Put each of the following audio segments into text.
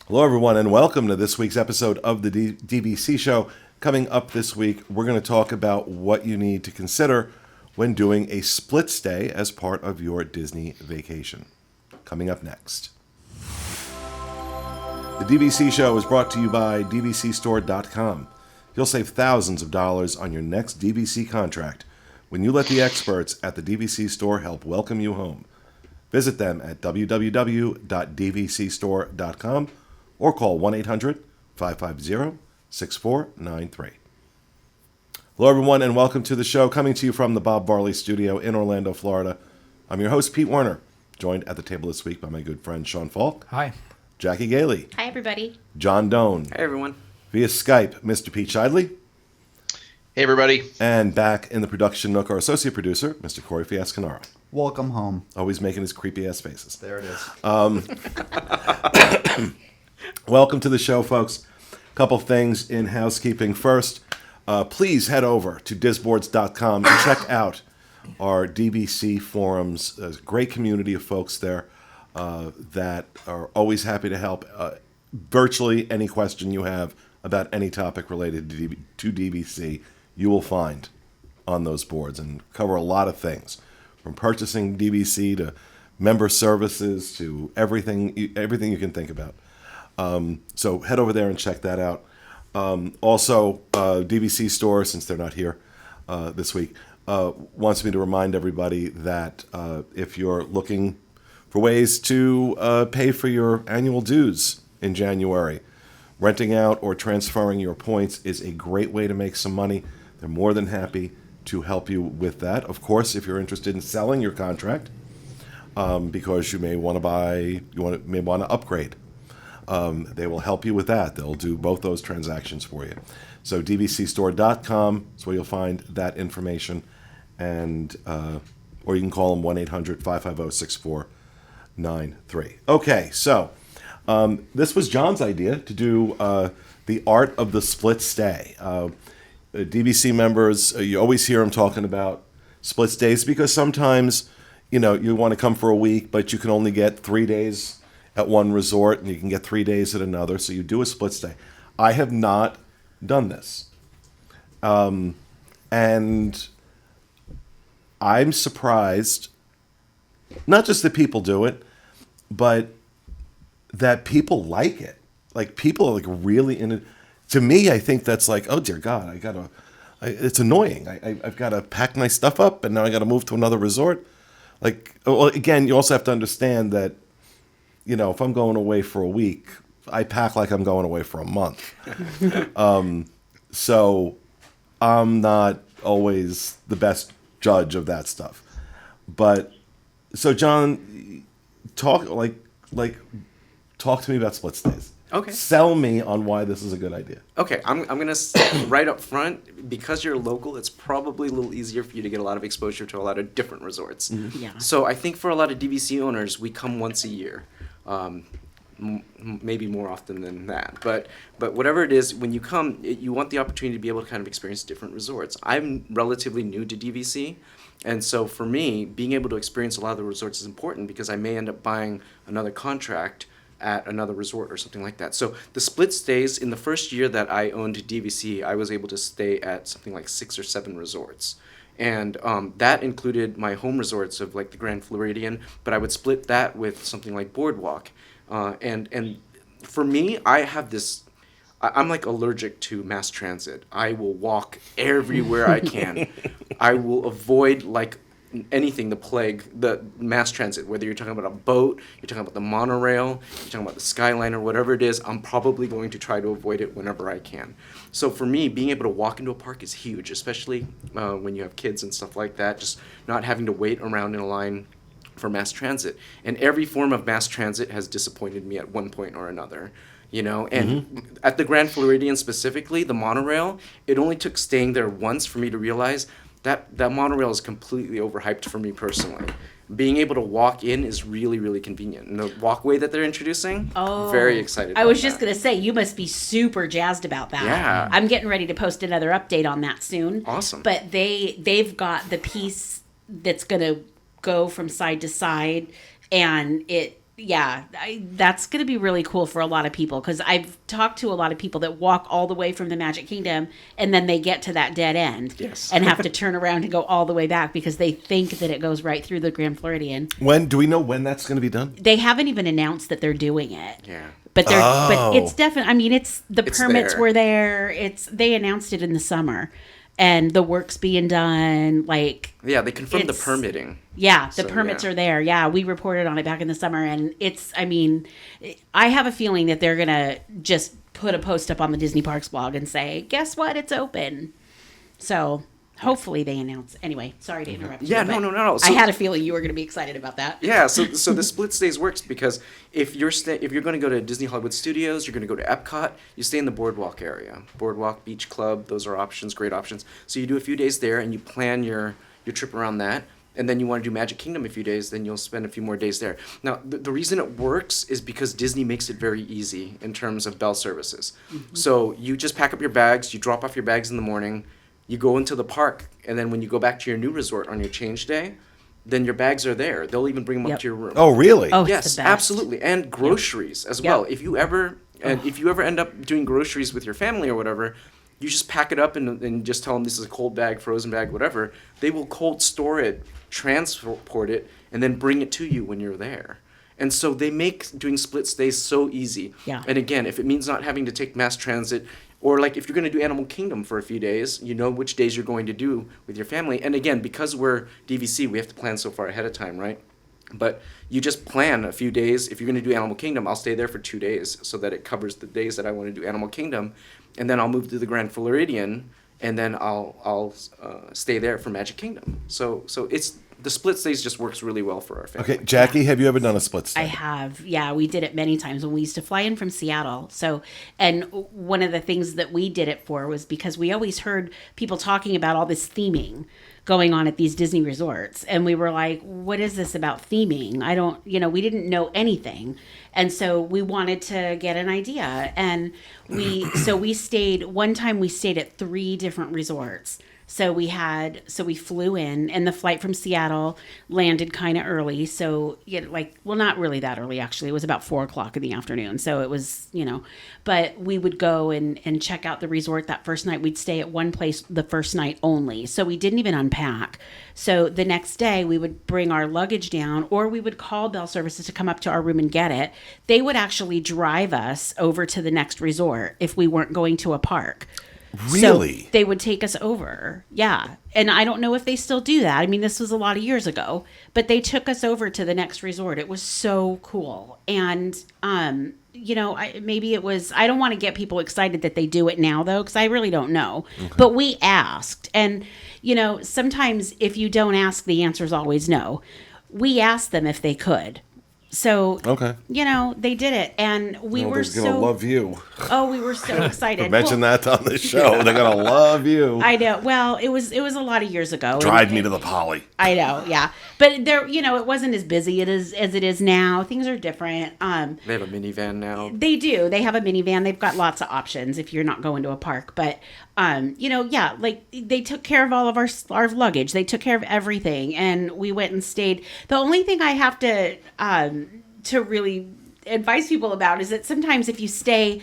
Hello, everyone, and welcome to this week's episode of the DVC show. Coming up this week, we're going to talk about what you need to consider when doing a split stay as part of your Disney vacation. Coming up next. The DVC show is brought to you by DVCstore.com. You'll save thousands of dollars on your next DVC contract when you let the experts at the DVC store help welcome you home. Visit them at www.dvcstore.com or call 1-800-550-6493. Hello, everyone, and welcome to the show, coming to you from the Bob Varley Studio in Orlando, Florida. I'm your host, Pete Werner, joined at the table this week by my good friend, Sean Falk. Hi. Jackie Gailey. Hi, everybody. John Doan. Hey, everyone. Via Skype, Mr. Pete Shidley. Hey, everybody. And back in the production nook, our associate producer, Mr. Corey Fiascanaro. Welcome home. Always making his creepy-ass faces. There it is. Welcome to the show, folks. A couple things in housekeeping. First, please head over to disboards.com and check out our DVC forums. There's a great community of folks there that are always happy to help. Virtually any question you have about any topic related to DVC, you will find on those boards and cover a lot of things, from purchasing DVC to member services to everything you can think about. So head over there and check that out. Also, DVC Store, since they're not here this week, wants me to remind everybody that if you're looking for ways to pay for your annual dues in January, renting out or transferring your points is a great way to make some money. They're more than happy to help you with that. Of course, if you're interested in selling your contract, because you may want to upgrade, they will help you with that. They'll do both those transactions for you. So dvcstore.com is where you'll find that information, and or you can call them 1-800-550-6493. Okay, so this was John's idea to do the art of the split stay. DVC members, you always hear them talking about split stays because sometimes, you want to come for a week, but you can only get 3 days at one resort and you can get 3 days at another. So you do a split stay. I have not done this. And I'm surprised, not just that people do it, but that people like it. Like, people are like really in it. To me, I think that's like, oh dear God, it's annoying. I've got to pack my stuff up and now I got to move to another resort. Like, well, again, you also have to understand that, if I'm going away for a week, I pack like I'm going away for a month. So I'm not always the best judge of that stuff. But so John, talk to me about split stays. Okay. Sell me on why this is a good idea. Okay, I'm going to say right up front, because you're local, it's probably a little easier for you to get a lot of exposure to a lot of different resorts. Mm-hmm. Yeah. So I think for a lot of DVC owners, we come once a year. Maybe more often than that. But whatever it is, when you come, you want the opportunity to be able to kind of experience different resorts. I'm relatively new to DVC, and so for me, being able to experience a lot of the resorts is important because I may end up buying another contract at another resort or something like that. So the split stays, in the first year that I owned DVC, I was able to stay at something like 6 or 7 resorts. And that included my home resorts of like the Grand Floridian, but I would split that with something like Boardwalk. And for me, I have this, I'm like allergic to mass transit. I will walk everywhere I can. I will avoid like anything, the plague, the mass transit, whether you're talking about a boat, you're talking about the monorail, you're talking about the Skyliner, whatever it is, I'm probably going to try to avoid it whenever I can. So for me, being able to walk into a park is huge, especially when you have kids and stuff like that, just not having to wait around in a line for mass transit. And every form of mass transit has disappointed me at one point or another. And at the Grand Floridian specifically, the monorail, it only took staying there once for me to realize that monorail is completely overhyped for me personally. Being able to walk in is really, really convenient. And the walkway that they're introducing, very excited about I was just going to say, you must be super jazzed about that. Yeah. I'm getting ready to post another update on that soon. Awesome. But they've got the piece that's going to go from side to side, and that's going to be really cool for a lot of people, because I've talked to a lot of people that walk all the way from the Magic Kingdom and then they get to that dead end and have to turn around and go all the way back because they think that it goes right through the Grand Floridian. When do we know when that's going to be done? They haven't even announced that they're doing it. Yeah. But but it's definitely, I mean, it's permits there. were there. They announced it in the summer and the work's being done. Like, Yeah, they confirmed the it's- permitting. yeah, the So, permits yeah. are there. Yeah, we reported on it back in the summer, and I have a feeling that they're gonna just put a post up on the Disney Parks blog and say, "Guess what? It's open." So hopefully they announce. Anyway, sorry to interrupt. Yeah, you, no. but So- I had a feeling you were gonna be excited about that. Yeah, so the split stays works because if you're going to go to Disney Hollywood Studios, you're going to go to Epcot, you stay in the Boardwalk area. Boardwalk, Beach Club, those are options, great options. So you do a few days there and you plan your trip around that. And then you want to do Magic Kingdom a few days, then you'll spend a few more days there. Now, the reason it works is because Disney makes it very easy in terms of bell services. Mm-hmm. So you just pack up your bags, you drop off your bags in the morning, you go into the park, and then when you go back to your new resort on your change day, then your bags are there. They'll even bring them Yep. up to your room. Oh, really? Oh, it's Yes, the best. absolutely, and groceries as Yep. well. If you ever end up doing groceries with your family or whatever, you just pack it up and just tell them this is a cold bag, frozen bag, whatever. They will cold store it, transport it, and then bring it to you when you're there. And so they make doing split stays so easy. Yeah. And again, if it means not having to take mass transit, or like if you're going to do Animal Kingdom for a few days, you know which days you're going to do with your family. And again, because we're DVC, we have to plan so far ahead of time, right? But you just plan a few days. If you're going to do Animal Kingdom, I'll stay there for 2 days so that it covers the days that I want to do Animal Kingdom. And then I'll move to the Grand Floridian, and then I'll stay there for Magic Kingdom. So it's the split stays just works really well for our family. Okay, Jackie, have you ever done a split stay? I have. Yeah, we did it many times when we used to fly in from Seattle. So, and one of the things that we did it for was because we always heard people talking about all this theming going on at these Disney resorts. And we were like, what is this about theming? We didn't know anything. And so we wanted to get an idea. And we stayed at 3 different resorts. So we flew in, and the flight from Seattle landed kind of early. So, not really that early, actually. It was about 4:00 in the afternoon. So it was, but we would go and check out the resort that first night. We'd stay at one place the first night only. So we didn't even unpack. So the next day we would bring our luggage down, or we would call bell services to come up to our room and get it. They would actually drive us over to the next resort if we weren't going to a park. Really? So they would take us over. Yeah. And I don't know if they still do that. I mean, this was a lot of years ago, but they took us over to the next resort. It was so cool. And, I don't want to get people excited that they do it now, though, because I really don't know. Okay. But we asked. And, sometimes if you don't ask, the answer is always no. We asked them if they could. So, okay. They did it, and we were they're gonna love you. Oh, we were so excited. Mention that on the show. They're gonna love you. I know. Well, it was a lot of years ago. Drive me to the Poly. I know, yeah. But there, it wasn't as busy as it is now. Things are different. They have a minivan now. They do. They have a minivan. They've got lots of options if you're not going to a park. But they took care of all of our luggage. They took care of everything, and we went and stayed. The only thing I have to really advise people about is that sometimes if you stay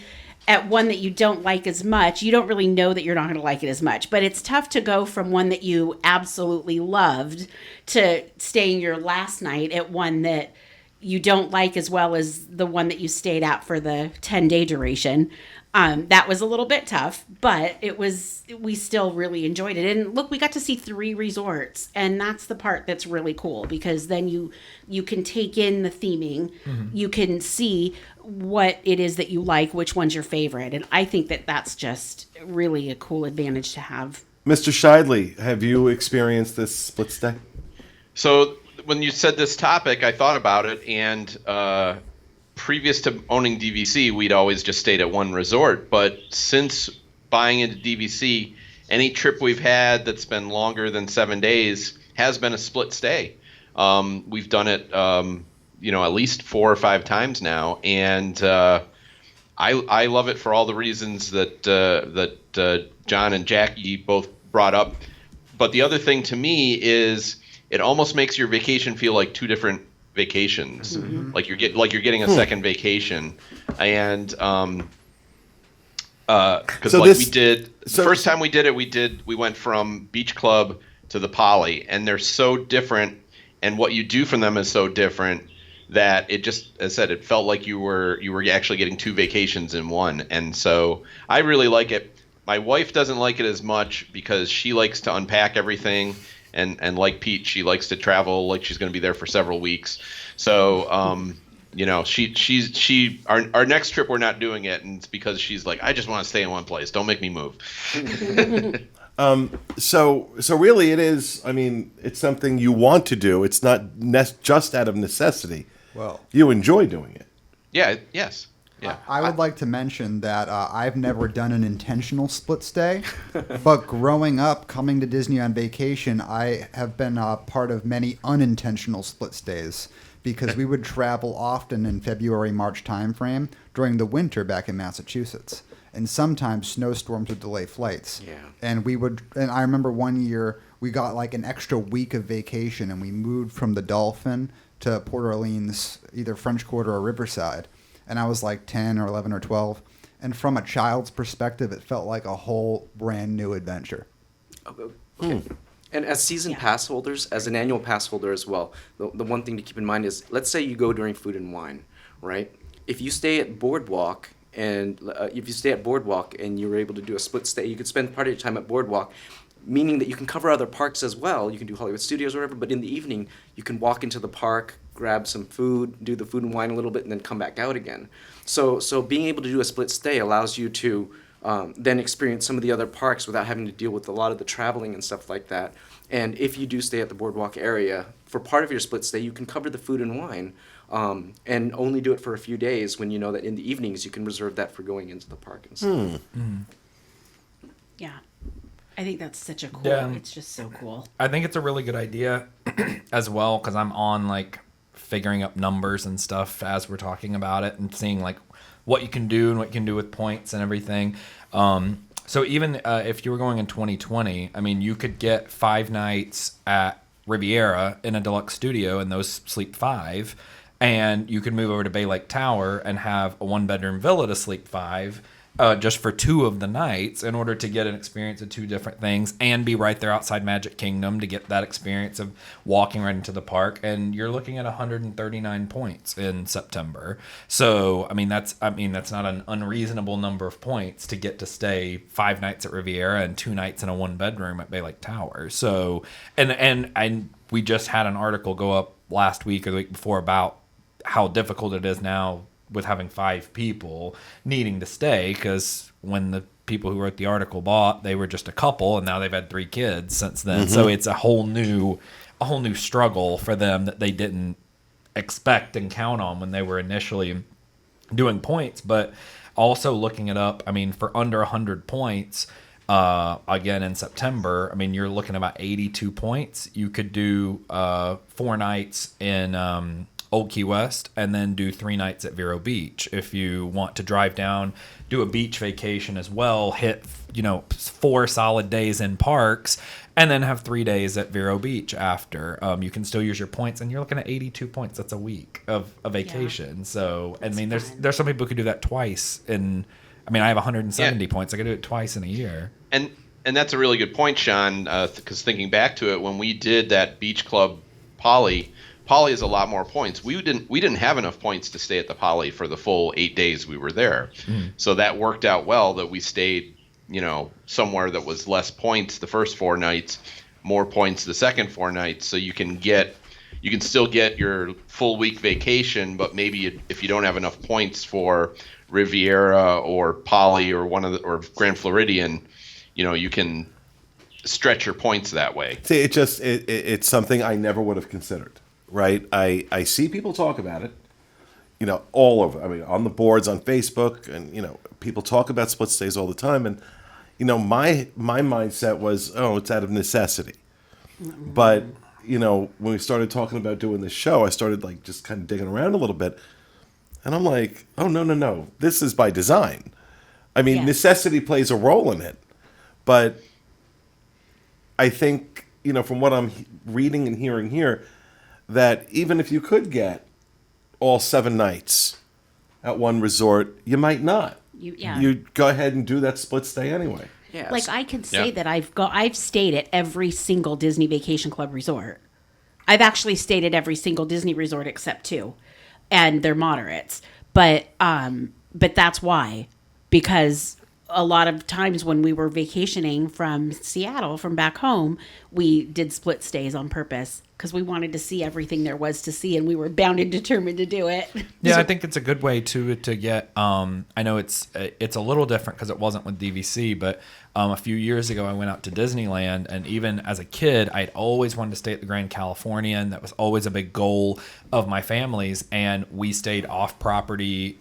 at one that you don't like as much, you don't really know that you're not going to like it as much. But it's tough to go from one that you absolutely loved to staying your last night at one that you don't like as well as the one that you stayed at for the 10-day duration. That was a little bit tough, but we still really enjoyed it. And look, we got to see 3 resorts, and that's the part that's really cool, because then you can take in the theming, you can see what it is that you like, which one's your favorite. And I think that that's just really a cool advantage to have. Mr. Shidley, have you experienced this split stay? So when you said this topic, I thought about it, and previous to owning DVC, we'd always just stayed at one resort. But since buying into DVC, any trip we've had that's been longer than 7 days has been a split stay. We've done it, at least 4 or 5 times now, and I love it for all the reasons that John and Jackie both brought up. But the other thing to me is it almost makes your vacation feel like 2 different vacations, like you're getting a second vacation, and because first time we did it, we went from Beach Club to the Poly, and they're so different, and what you do from them is so different that it just, as I said, it felt like you were actually getting two vacations in one, and so I really like it. My wife doesn't like it as much because she likes to unpack everything, and like Pete, she likes to travel like she's going to be there for several weeks. So, our next trip we're not doing it, and it's because she's like, I just want to stay in one place. Don't make me move. So really, it is. I mean, it's something you want to do. It's not just out of necessity. Well, you enjoy doing it. Yeah. Yes. Yeah. I would like to mention that I've never done an intentional split stay, but growing up, coming to Disney on vacation, I have been part of many unintentional split stays because we would travel often in February, March timeframe during the winter back in Massachusetts. And sometimes snowstorms would delay flights. Yeah. And I remember one year we got like an extra week of vacation and we moved from the Dolphin to Port Orleans, either French Quarter or Riverside. And I was like 10 or 11 or 12. And from a child's perspective, it felt like a whole brand new adventure. Okay. And as season pass holders, as an annual pass holder as well, the one thing to keep in mind is, let's say you go during Food and Wine, right? If you stay at Boardwalk and you're able to do a split stay, you could spend part of your time at Boardwalk, meaning that you can cover other parks as well. You can do Hollywood Studios or whatever, but in the evening, you can walk into the park, grab some food, do the Food and Wine a little bit, and then come back out again. So being able to do a split stay allows you to then experience some of the other parks without having to deal with a lot of the traveling and stuff like that. And if you do stay at the Boardwalk area, for part of your split stay, you can cover the Food and Wine and only do it for a few days when you know that in the evenings you can reserve that for going into the park and stuff. Yeah. I think that's such a cool, it's just so cool. I think it's a really good idea as well, because I'm on like figuring up numbers and stuff as we're talking about it and seeing like what you can do and what you can do with points and everything. So even if you were going in 2020, I mean, you could get 5 nights at Riviera in a deluxe studio and those sleep 5, and you could move over to Bay Lake Tower and have a 1-bedroom villa to sleep 5. Just for 2 of the nights in order to get an experience of 2 different things and be right there outside Magic Kingdom to get that experience of walking right into the park. And you're looking at 139 points in September. So, I mean, that's not an unreasonable number of points to get to stay 5 nights at Riviera and 2 nights in a 1-bedroom at Bay Lake Tower. So, and we just had an article go up last week or the week before about how difficult it is now with having 5 people needing to stay, because when the people who wrote the article bought, they were just a couple, and now they've had 3 kids since then. So it's a whole new struggle for them that they didn't expect and count on when they were initially doing points. But also looking it up, I mean, for under 100 points, again in September, I mean, you're looking at about 82 points. You could do 4 nights in Old Key West, and then do 3 nights at Vero Beach. If you want to drive down, do a beach vacation as well, hit 4 solid days in parks, and then have 3 days at Vero Beach after. You can still use your points, and you're looking at 82 points. That's a week of a vacation. Yeah. So, I mean, there's some people who could do that twice. I have 170 points. I could do it twice in a year. And that's a really good point, Sean, because thinking back to it, when we did that Beach Club Poly is a lot more points. We didn't have enough points to stay at the Poly for the full 8 days we were there. So that worked out well that we stayed, somewhere that was less points the first 4 nights, more points the second 4 nights. So you can still get your full week vacation, but maybe if you don't have enough points for Riviera or Poly or or Grand Floridian, you can stretch your points that way. See, it's something I never would have considered. Right, I see people talk about it, all over. I mean, on the boards, on Facebook, and people talk about split stays all the time. And my mindset was, it's out of necessity. But when we started talking about doing this show, I started like just kind of digging around a little bit, and I'm like, oh no, this is by design. I mean, necessity plays a role in it, but I think from what I'm reading and hearing here, that even if you could get all 7 nights at one resort, you might not. You'd go ahead and do that split stay anyway. Yeah. Like I can say that I've stayed at every single Disney Vacation Club resort. I've actually stayed at every single Disney resort except 2, and they're moderates. But that's why, because a lot of times when we were vacationing from Seattle, from back home, we did split stays on purpose because we wanted to see everything there was to see, and we were bound and determined to do it. Yeah, I think it's a good way to get. I know it's a little different because it wasn't with DVC, but a few years ago I went out to Disneyland, and even as a kid, I'd always wanted to stay at the Grand Californian. That was always a big goal of my family's, and we stayed off property.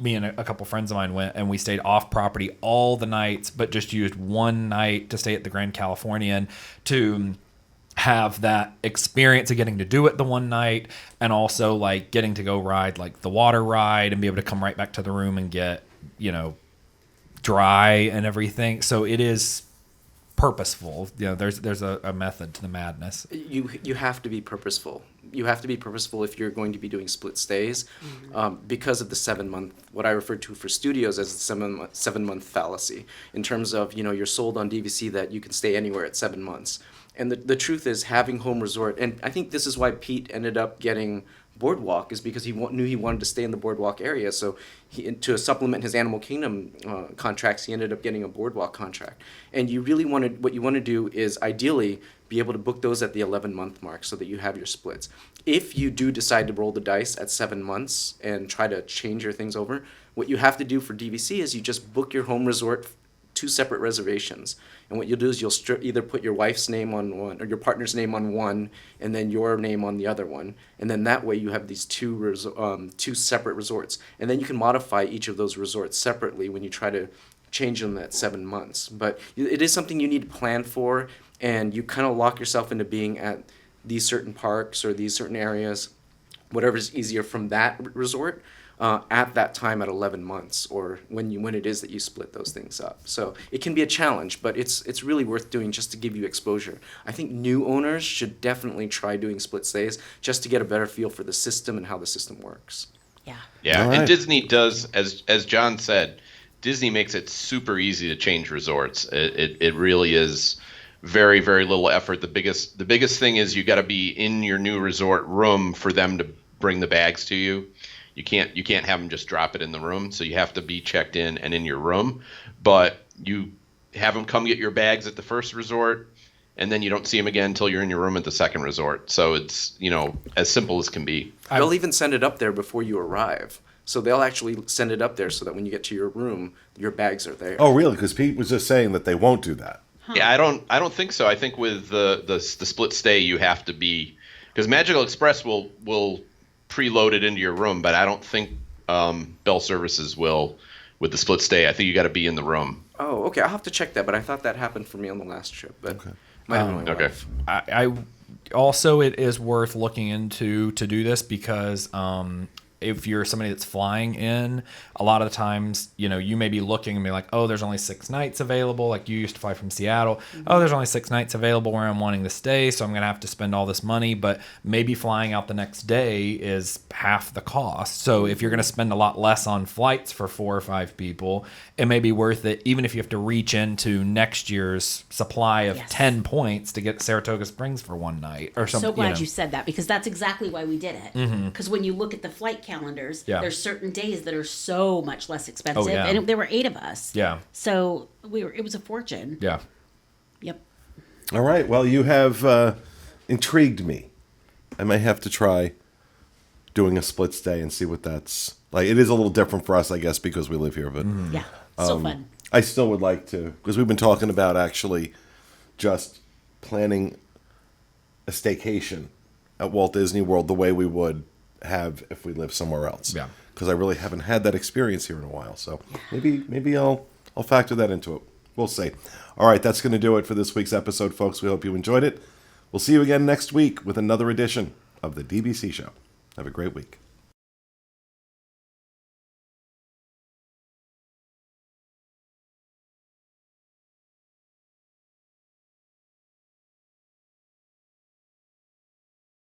Me and a couple friends of mine went, and we stayed off property all the nights, but just used one night to stay at the Grand Californian to have that experience of getting to do it the one night, and also like getting to go ride like the water ride and be able to come right back to the room and get, dry and everything. So it is purposeful. There's a method to the madness. You have to be purposeful. You have to be purposeful if you're going to be doing split stays, because of the 7-month, what I refer to for studios as the 7-month fallacy, in terms of, you're sold on DVC that you can stay anywhere at 7 months. And the truth is, having home resort, and I think this is why Pete ended up getting Boardwalk, is because he knew he wanted to stay in the Boardwalk area. So to supplement his Animal Kingdom contracts, he ended up getting a Boardwalk contract. And what you want to do is ideally be able to book those at the 11-month mark so that you have your splits. If you do decide to roll the dice at 7 months and try to change your things over, what you have to do for DVC is you just book your home resort 2 separate reservations. And what you'll do is you'll either put your wife's name on one, or your partner's name on one, and then your name on the other one. And then that way you have these 2 separate resorts. And then you can modify each of those resorts separately when you try to change them at 7 months. But it is something you need to plan for, and you kind of lock yourself into being at these certain parks or these certain areas, whatever's easier from that resort, at that time at 11 months, or when it is that you split those things up. So it can be a challenge, but it's really worth doing just to give you exposure. I think new owners should definitely try doing split stays just to get a better feel for the system and how the system works. Yeah, All right. and Disney does, as John said, Disney makes it super easy to change resorts. It really is very, very little effort. The biggest thing is you got to be in your new resort room for them to bring the bags to you. You can't have them just drop it in the room, so you have to be checked in and in your room. But you have them come get your bags at the first resort, and then you don't see them again until you're in your room at the second resort. So it's as simple as can be. They'll even send it up there before you arrive. So they'll actually send it up there so that when you get to your room, your bags are there. Oh, really? Because Pete was just saying that they won't do that. Yeah, I don't think so. I think with the split stay, you have to be, because Magical Express will preload it into your room, but I don't think Bell Services will with the split stay. I think you got to be in the room. Oh, okay. I'll have to check that, but I thought that happened for me on the last trip. But might have been my Okay. wife. I also, it is worth looking into to do this because if you're somebody that's flying in, a lot of the times, you may be looking and be like, oh, there's only 6 nights available. Like you used to fly from Seattle. Mm-hmm. Oh, there's only 6 nights available where I'm wanting to stay, so I'm going to have to spend all this money. But maybe flying out the next day is half the cost. So if you're going to spend a lot less on flights for 4 or 5 people, it may be worth it, even if you have to reach into next year's supply of 10 points to get Saratoga Springs for one night or something. So glad you said that, because that's exactly why we did it. Because when you look at the flight calendars, there's certain days that are so much less expensive, and there were 8 of us. Yeah. So it was a fortune. Yeah. Yep. All right. Well, you have intrigued me. I may have to try doing a split stay and see what that's like. It is a little different for us, I guess, because we live here, but Yeah. So fun. I still would like to, because we've been talking about actually just planning a staycation at Walt Disney World the way we would have if we lived somewhere else. Yeah. Because I really haven't had that experience here in a while. So maybe I'll factor that into it. We'll see. All right, that's going to do it for this week's episode, folks. We hope you enjoyed it. We'll see you again next week with another edition of the DVC Show. Have a great week.